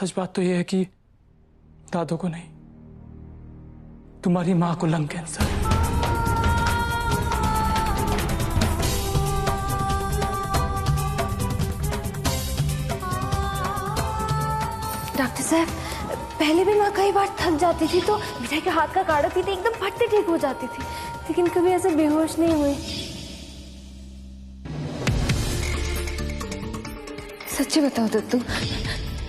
सच बात तो यह है कि दादू को नहीं, तुम्हारी मां को लंग कैंसर है। डॉक्टर साहब, पहले भी माँ कई बार थक जाती थी तो मिठाई के हाथ का काढ़ा पीते एकदम फटते ठीक हो जाती थी, लेकिन कभी ऐसे बेहोश नहीं हुई। सच्ची बताओ दत्तू,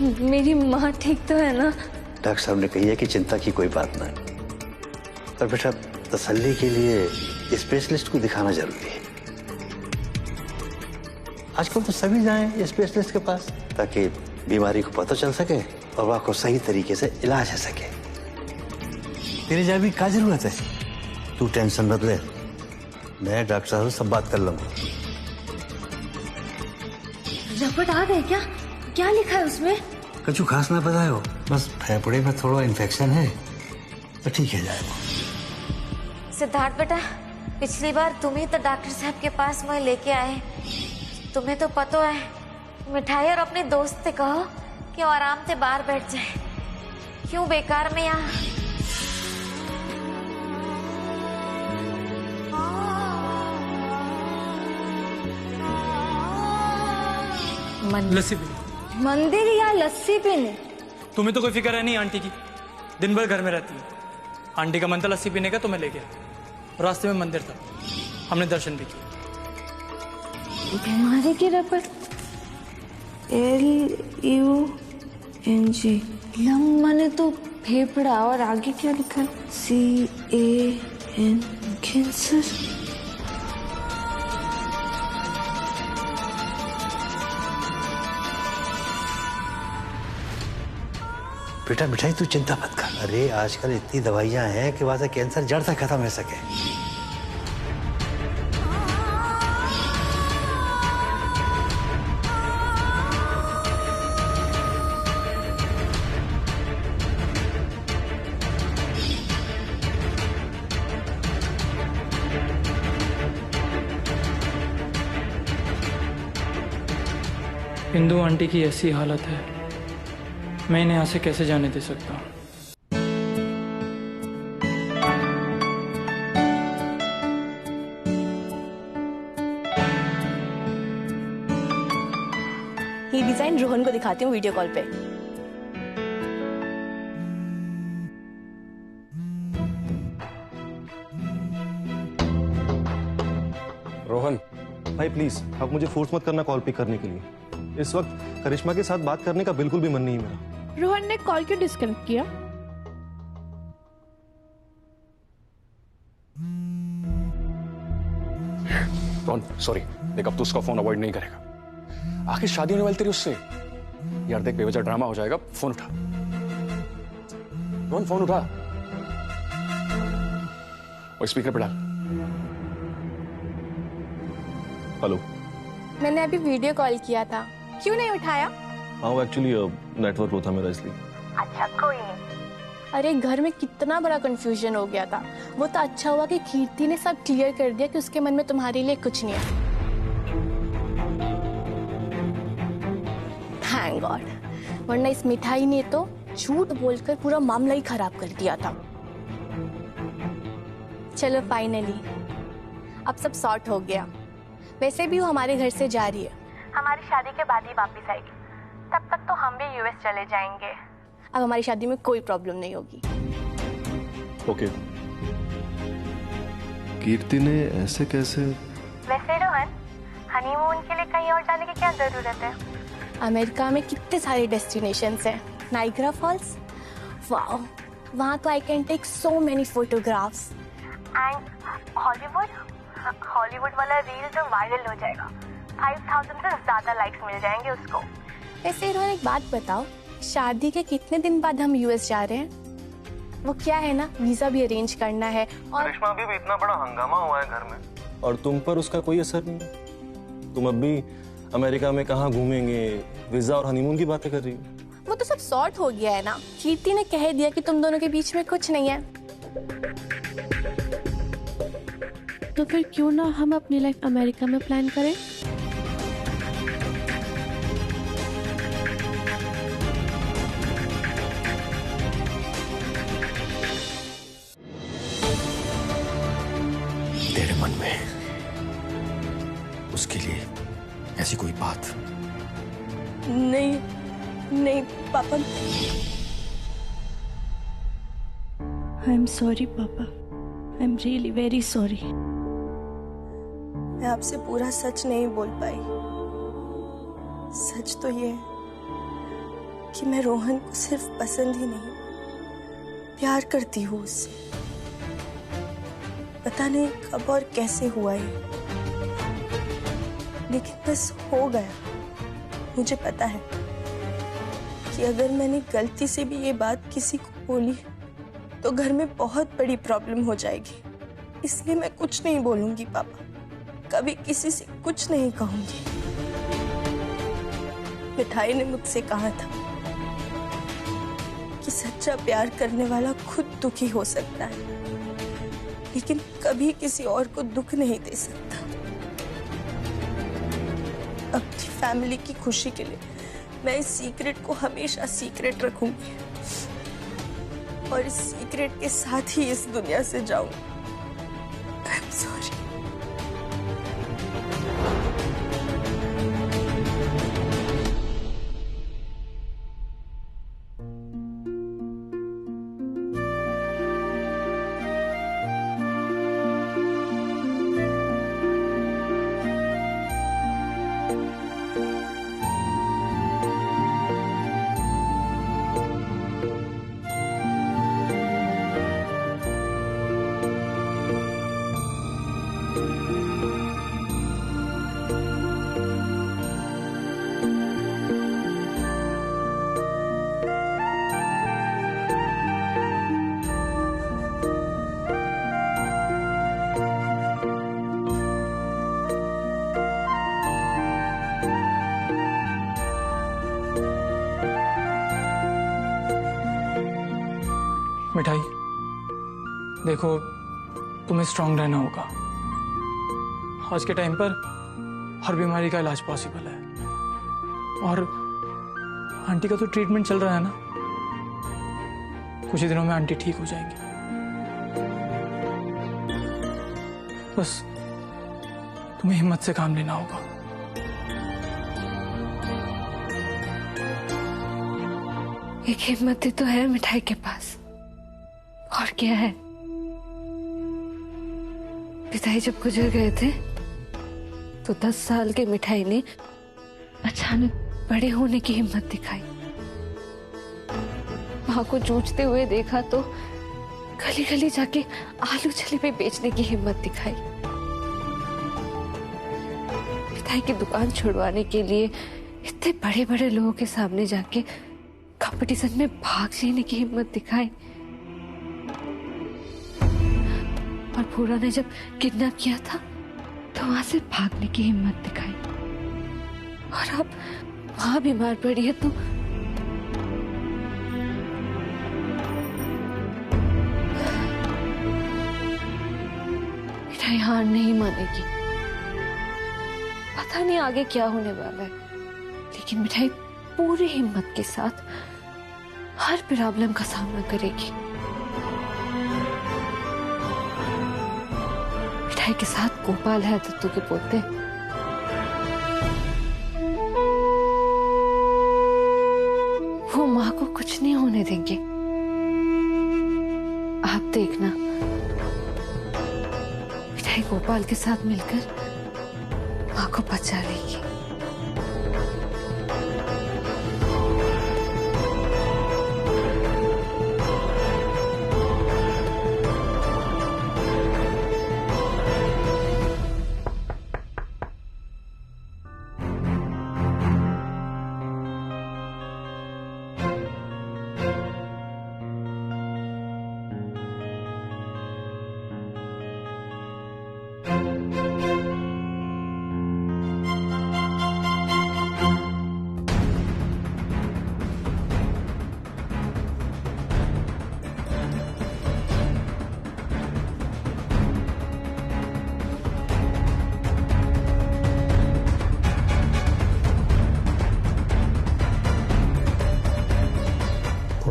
मेरी माँ ठीक तो है ना? डॉक्टर साहब ने कही है कि चिंता की कोई बात ना है, पर बेटा तसल्ली के लिए स्पेशलिस्ट को दिखाना जरूरी है। आजकल तो सभी जाएं स्पेशलिस्ट के पास ताकि बीमारी को पता चल सके और वह को सही तरीके से इलाज हो सके। तेरे जा भी क्या जरूरत है? तू टेंशन मत ले, मैं डॉक्टर साहब से सब बात कर लूंगा। रिपोर्ट आ गए क्या? क्या लिखा है उसमें? कुछ खास ना पता है वो, बस फेफड़े में थोड़ा इन्फेक्शन है तो ठीक है जाएगा। सिद्धार्थ बेटा, पिछली बार तुम ही तो डॉक्टर साहब के पास मैं लेके आए, तुम्हें तो पता है। मिठाई और अपने दोस्त से कहो कि वो आराम से बाहर बैठ जाए, क्यों बेकार में यहाँ। लस्सी पीने। मंदिर या लस्सी पीने? तुम्हें तो कोई फिक्र है नहीं आंटी की, दिन भर घर में रहती है। आंटी का मन था लस्सी पीने का तो मैं ले गया, रास्ते में मंदिर था, हमने दर्शन भी किए। बीमारी की रिपोर्ट LUNG, लंग माने तो फेफड़ा, और आगे क्या लिखा है? CAN, cancer. बेटा मिठाई तू चिंता मत कर, अरे आजकल इतनी दवाइयां हैं कि वहां से कैंसर जड़ से खत्म हो सके। इंदु आंटी की ऐसी हालत है, मैं इन्हें यहाँ से कैसे जाने दे सकता हूँ। ये डिजाइन रोहन को दिखाती हूँ वीडियो कॉल पे। रोहन भाई प्लीज आप मुझे फोर्स मत करना कॉल पिक करने के लिए। इस वक्त करिश्मा के साथ बात करने का बिल्कुल भी मन नहीं है मेरा। रोहन ने कॉल क्यों डिस्कनेक्ट किया? रोहन सॉरी, देख अब तो उसका फोन अवॉइड नहीं करेगा। आखिर शादी होने वाली तेरी उससे। यार देख बेवजह ड्रामा हो जाएगा, फोन उठा। रोहन फोन उठा और स्पीकर पे डाल। हेलो, मैंने अभी वीडियो कॉल किया था, क्यों नहीं उठाया? हाँ एक्चुअली नेटवर्क लो था मेरा इसलिए। अच्छा कोई नहीं। अरे घर में कितना बड़ा कंफ्यूजन हो गया था, वो तो अच्छा हुआ कि कीर्ति ने सब क्लियर कर दिया कि उसके मन में तुम्हारे लिए कुछ नहीं है। थैंक गॉड, वरना इस मिठाई ने तो झूठ बोलकर पूरा मामला ही खराब कर दिया था। चलो फाइनली अब सब सॉर्ट हो गया। वैसे भी वो हमारे घर से जा रही है, हमारी शादी के बाद ही वापस आएगी, तब तक तो हम भी यूएस चले जाएंगे। अब हमारी शादी में कोई प्रॉब्लम नहीं होगी। ओके। कीर्ति ने ऐसे कैसे? वैसे रोहन, हनीमून के लिए कहीं और जाने की क्या जरूरत है? अमेरिका में कितने सारे डेस्टिनेशंस हैं। नाइग्रा फॉल्स, वाओ, वहाँ तो I can take so many photographs. And Hollywood वाला रील तो वायरल हो जाएगा, 5000 से ज्यादा लाइक्स मिल जाएंगे उसको। वैसे रोहन एक बात बताओ, शादी के कितने दिन बाद हम यूएस जा रहे हैं? वो क्या है ना, वीजा भी अरेंज करना है और करिश्मा अभी भी इतना बड़ा हंगामा हुआ है घर में और तुम पर उसका कोई असर नहीं। तुम अब भी अमेरिका में कहाँ घूमेंगे, वीजा और हनीमून की बातें कर रही हो। वो तो सब सॉर्ट हो गया है ना। कीर्ति ने कह दिया कि तुम दोनों के बीच में कुछ नहीं है, तो फिर क्यों ना हम अपनी लाइफ अमेरिका में प्लान करें? नहीं पापा, आई एम सॉरी पापा, I am really very sorry. मैं आपसे पूरा सच नहीं बोल पाई। सच तो ये है कि मैं रोहन को सिर्फ पसंद ही नहीं, प्यार करती हूँ उससे। पता नहीं कब और कैसे हुआ ये, लेकिन बस हो गया। मुझे पता है कि अगर मैंने गलती से भी ये बात किसी को बोली तो घर में बहुत बड़ी प्रॉब्लम हो जाएगी। इसलिए मैं कुछ नहीं बोलूंगी पापा, कभी किसी से कुछ नहीं कहूंगी। मिठाई ने मुझसे कहा था कि सच्चा प्यार करने वाला खुद दुखी हो सकता है, लेकिन कभी किसी और को दुख नहीं दे सकता। अपनी फैमिली की खुशी के लिए मैं इस सीक्रेट को हमेशा सीक्रेट रखूंगी और इस सीक्रेट के साथ ही इस दुनिया से जाऊंगी। I am sorry. मिठाई, देखो तुम्हें स्ट्रांग रहना होगा। आज के टाइम पर हर बीमारी का इलाज पॉसिबल है और आंटी का तो ट्रीटमेंट चल रहा है ना, कुछ ही दिनों में आंटी ठीक हो जाएंगी। बस तुम्हें हिम्मत से काम लेना होगा। एक हिम्मत ही तो है मिठाई के पास, और क्या है। पिताजी जब गुजर गए थे तो 10 साल के मिठाई ने अचानक बड़े होने की हिम्मत दिखाई। माँ को जूझते हुए देखा तो गली गली जाके आलू जलेबी बेचने की हिम्मत दिखाई। पिताई की दुकान छुड़वाने के लिए इतने बड़े बड़े लोगों के सामने जाके कंपटीशन में भाग लेने की हिम्मत दिखाई। और पूरा ने जब किडनैप किया था तो वहां से भागने की हिम्मत दिखाई। और अब वहां बीमार पड़ी है तो मिठाई हार नहीं मानेगी। पता नहीं आगे क्या होने वाला है, लेकिन मिठाई पूरी हिम्मत के साथ हर प्रॉब्लम का सामना करेगी। मिठाई के साथ गोपाल है, दत्तू के पोते। वो माँ को कुछ नहीं होने देंगे। आप देखना, मिठाई गोपाल के साथ मिलकर माँ को बचा लेगी।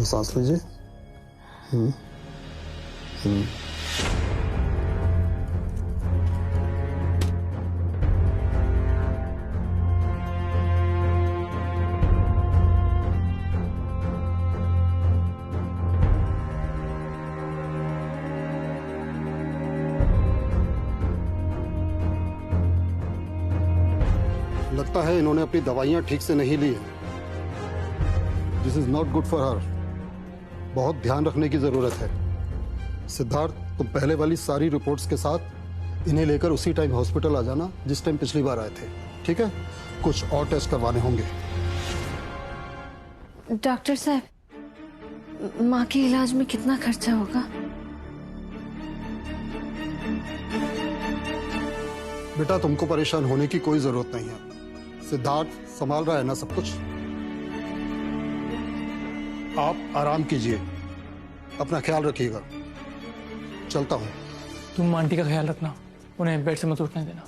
सांस लीजिए। लगता है इन्होंने अपनी दवाइयां ठीक से नहीं ली है। This is not good for her. बहुत ध्यान रखने की जरूरत है। सिद्धार्थ, तुम पहले वाली सारी रिपोर्ट्स के साथ इन्हें लेकर उसी टाइम हॉस्पिटल आ जाना जिस टाइम पिछली बार आए थे, ठीक है? कुछ और टेस्ट करवाने होंगे। डॉक्टर साहब, माँ के इलाज में कितना खर्चा होगा? बेटा, तुमको परेशान होने की कोई जरूरत नहीं है। सिद्धार्थ संभाल रहा है ना सब कुछ। आप आराम कीजिए, अपना ख्याल रखिएगा। चलता हूँ। तुम आंटी का ख्याल रखना, उन्हें बेड से मत उठने देना।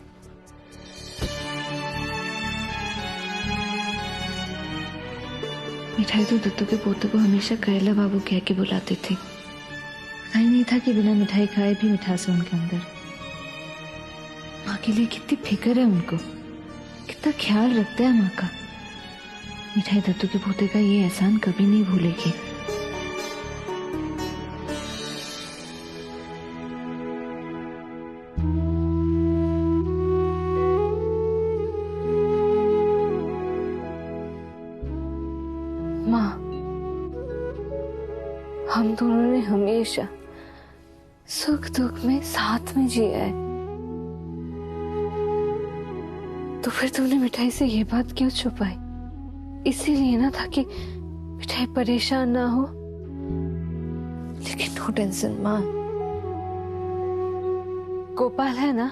मिठाई तो दत्तू के पोते को हमेशा करेला बाबू कह के बुलाती थी। पता ही नहीं था कि बिना मिठाई खाए भी मिठास है उनके अंदर। माँ के लिए कितनी फिक्र है उनको, कितना ख्याल रखते हैं माँ का। मिठाई दत्तू के पोते का ये एहसान कभी नहीं भूलेगी। माँ, हम दोनों ने हमेशा सुख दुख में साथ में जिया है, तो फिर तुमने मिठाई से ये बात क्यों छुपाई? इसीलिए ना था कि मिठाई परेशान ना हो। लेकिन नो टेंशन माँ, गोपाल है ना,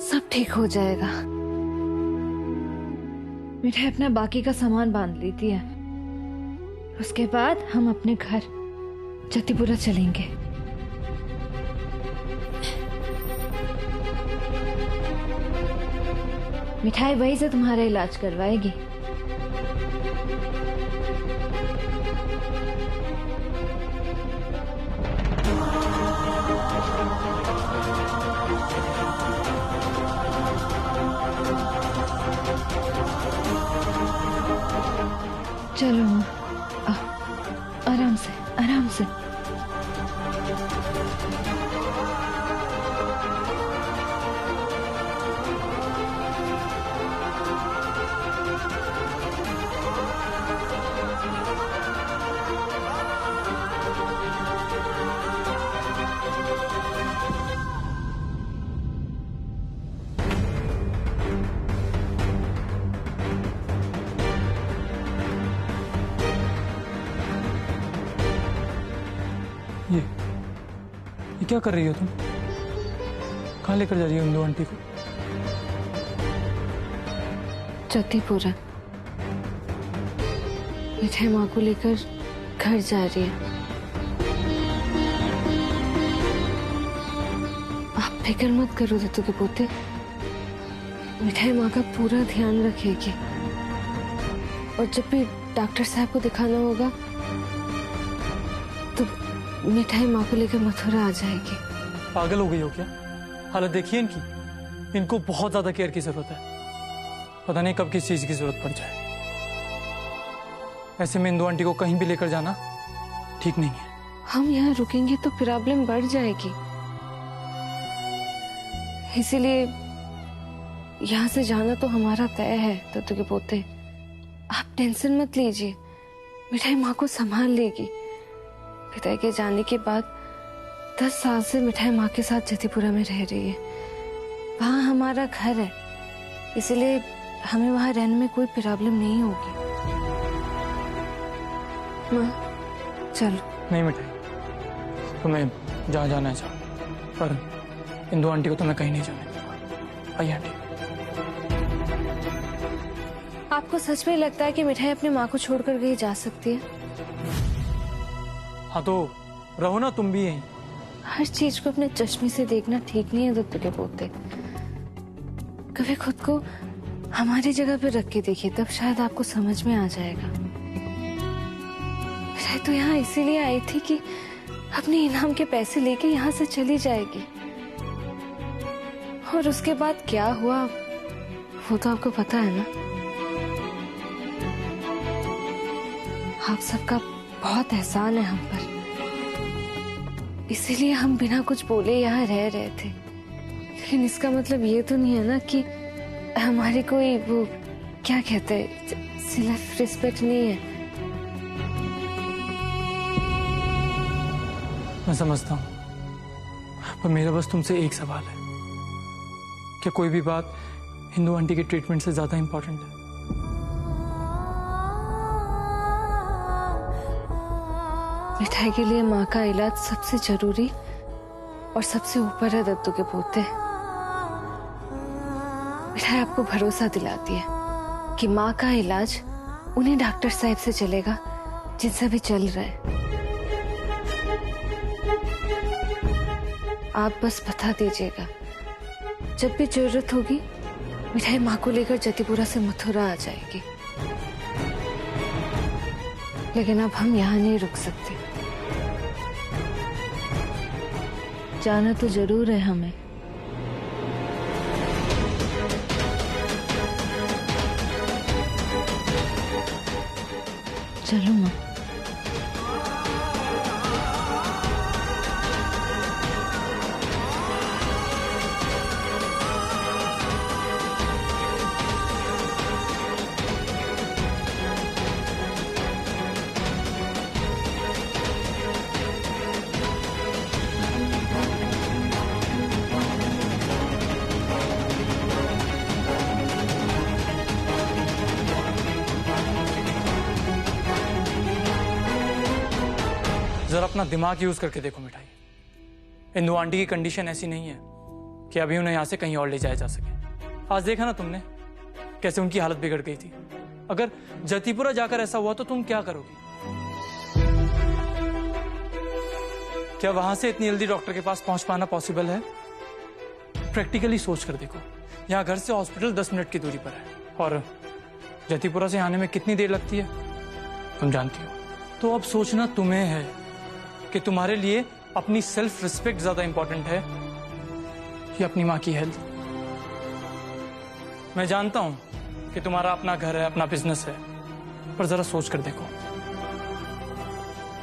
सब ठीक हो जाएगा। मिठाई अपना बाकी का सामान बांध लेती है, उसके बाद हम अपने घर जतिपुरा चलेंगे। मिठाई वहीं से तुम्हारा इलाज करवाएगी। चलो आराम से, आराम से। ये क्या कर रही हो तुम? कहाँ लेकर जा रही हो इंदु आंटी को? जतिपुरा। मिठाई माँ को लेकर घर जा रही है। आप फिक्र मत करो दत्तू के पोते, मिठाई माँ का पूरा ध्यान रखेगी। और जब भी डॉक्टर साहब को दिखाना होगा तो मिठाई माँ को लेकर मथुरा आ जाएगी। पागल हो गई हो क्या? हालत देखिए इनकी, इनको बहुत ज्यादा केयर की जरूरत है। पता नहीं कब किस चीज की जरूरत पड़ जाए। ऐसे में इंदु आंटी को कहीं भी लेकर जाना ठीक नहीं है। हम यहाँ रुकेंगे तो प्रॉब्लम बढ़ जाएगी, इसीलिए यहाँ से जाना तो हमारा तय है। दत्तू के पोते, आप टेंशन मत लीजिए, मिठाई माँ को संभाल लेगी। पिता के जाने के बाद 10 साल से मिठाई माँ के साथ जतिपुरा में रह रही है। वहाँ हमारा घर है, इसलिए हमें वहाँ रहने में कोई प्रॉब्लम नहीं होगी। माँ चलो। नहीं मिठाई, तुम्हें जहाँ जाना है जाओ, पर इंदु आंटी को तुम्हें कहीं नहीं जाने दूंगा। आइए आंटी। आपको सच में लगता है कि मिठाई अपनी माँ को छोड़कर कहीं जा सकती है? हाँ तो रहो ना तुम भी यहीं। हर चीज को अपने चश्मे से देखना ठीक नहीं है दत्तू के पोते। कभी खुद को हमारी जगह पे रख के देखिए, तब शायद आपको समझ में आ जाएगा। शायद तो यहाँ इसीलिए आई थी कि अपने इनाम के पैसे लेके यहाँ से चली जाएगी, और उसके बाद क्या हुआ वो तो आपको पता है ना। आप सबका बहुत एहसान है हम पर, इसीलिए हम बिना कुछ बोले यहाँ रह रहे थे। लेकिन इसका मतलब ये तो नहीं है ना कि हमारी कोई वो क्या कहते हैं सेल्फ रिस्पेक्ट नहीं है। मैं समझता हूँ, पर मेरा बस तुमसे एक सवाल है, क्या कोई भी बात हिंदू आंटी के ट्रीटमेंट से ज्यादा इंपॉर्टेंट है? मिठाई के लिए माँ का इलाज सबसे जरूरी और सबसे ऊपर है दत्तू के पोते। मिठाई आपको भरोसा दिलाती है कि माँ का इलाज उन्हीं डॉक्टर साहब से चलेगा जिनसे भी चल रहा है। आप बस बता दीजिएगा, जब भी जरूरत होगी मिठाई माँ को लेकर जतिपुरा से मथुरा आ जाएगी। लेकिन अब हम यहाँ नहीं रुक सकते, जाना तो जरूर है हमें। चलो माँ। जरा अपना दिमाग यूज करके देखो मिठाई, इंदु आंटी की कंडीशन ऐसी नहीं है कि अभी उन्हें यहां से कहीं और ले जाया जा सके। आज देखा ना तुमने कैसे उनकी हालत बिगड़ गई थी। अगर जतिपुरा जाकर ऐसा हुआ तो तुम क्या करोगी? क्या वहां से इतनी जल्दी डॉक्टर के पास पहुंच पाना पॉसिबल है? प्रैक्टिकली सोच कर देखो, यहाँ घर से हॉस्पिटल 10 मिनट की दूरी पर है और जतिपुरा से आने में कितनी देर लगती है तुम जानती हो। तो अब सोचना तुम्हें है कि तुम्हारे लिए अपनी सेल्फ रिस्पेक्ट ज्यादा इंपॉर्टेंट है या अपनी माँ की हेल्थ। मैं जानता हूं कि तुम्हारा अपना घर है, अपना बिजनेस है, पर जरा सोच कर देखो,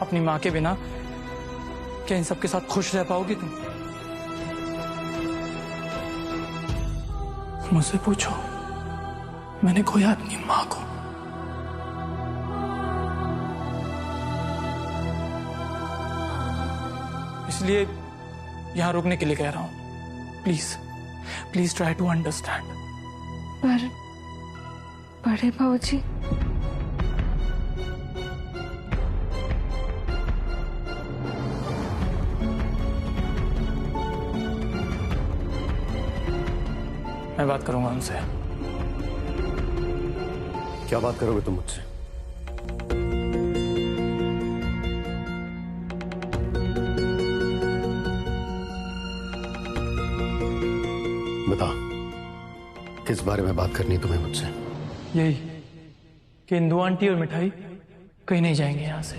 अपनी माँ के बिना क्या इन सबके साथ खुश रह पाओगी तुम? मुझसे पूछो, मैंने खोया अपनी माँ को। इसलिए यहां रुकने के लिए कह रहा हूं। Please please try to understand. पर बड़े बाबूजी, मैं बात करूंगा उनसे। क्या बात करोगे तुम मुझसे? बता, किस बारे में बात करनी तुम्हें मुझसे? यही कि इंदु आंटी और मिठाई कहीं नहीं जाएंगे यहां से।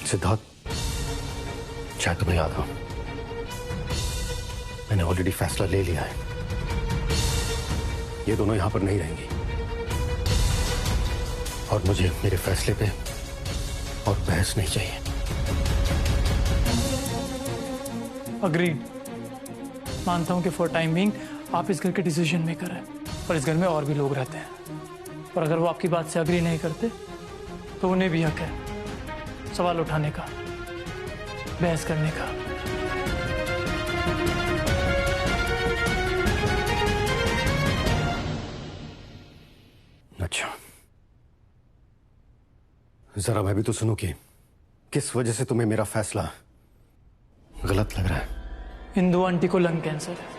सिद्धार्थ, शायद तुम्हें याद हो, मैंने ऑलरेडी फैसला ले लिया है। ये दोनों यहां पर नहीं रहेंगी और मुझे मेरे फैसले पे और बहस नहीं चाहिए। अग्रीड। मानता हूं कि फॉर टाइम बीइंग आप इस घर के डिसीजन मेकर हैं और इस घर में और भी लोग रहते हैं, और अगर वो आपकी बात से अग्री नहीं करते तो उन्हें भी हक है सवाल उठाने का, बहस करने का। अच्छा, जरा मैं भी तो सुनूं कि किस वजह से तुम्हें मेरा फैसला गलत लग रहा है। इंदु आंटी को लंग कैंसर है।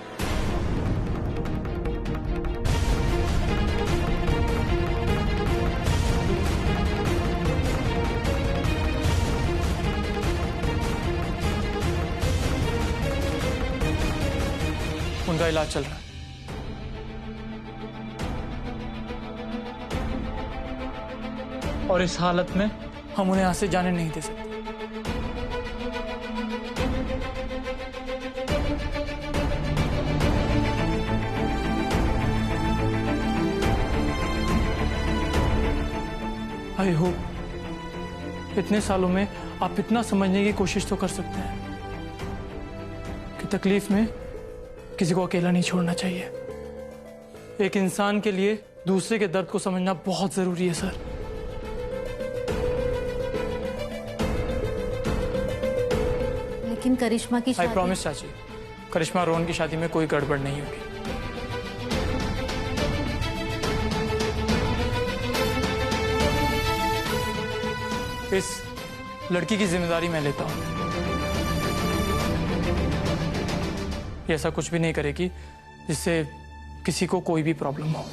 उनका इलाज चल रहा है। और इस हालत में हम उन्हें यहां से जाने नहीं दे सकते। आई होप इतने सालों में आप इतना समझने की कोशिश तो कर सकते हैं कि तकलीफ में किसी को अकेला नहीं छोड़ना चाहिए। एक इंसान के लिए दूसरे के दर्द को समझना बहुत जरूरी है सर। लेकिन करिश्मा की आई शादी प्रॉमिस चाची, करिश्मा रोहन की शादी में कोई गड़बड़ नहीं होगी। इस लड़की की जिम्मेदारी मैं लेता हूं। ये ऐसा कुछ भी नहीं करेगी जिससे किसी को कोई भी प्रॉब्लम हो।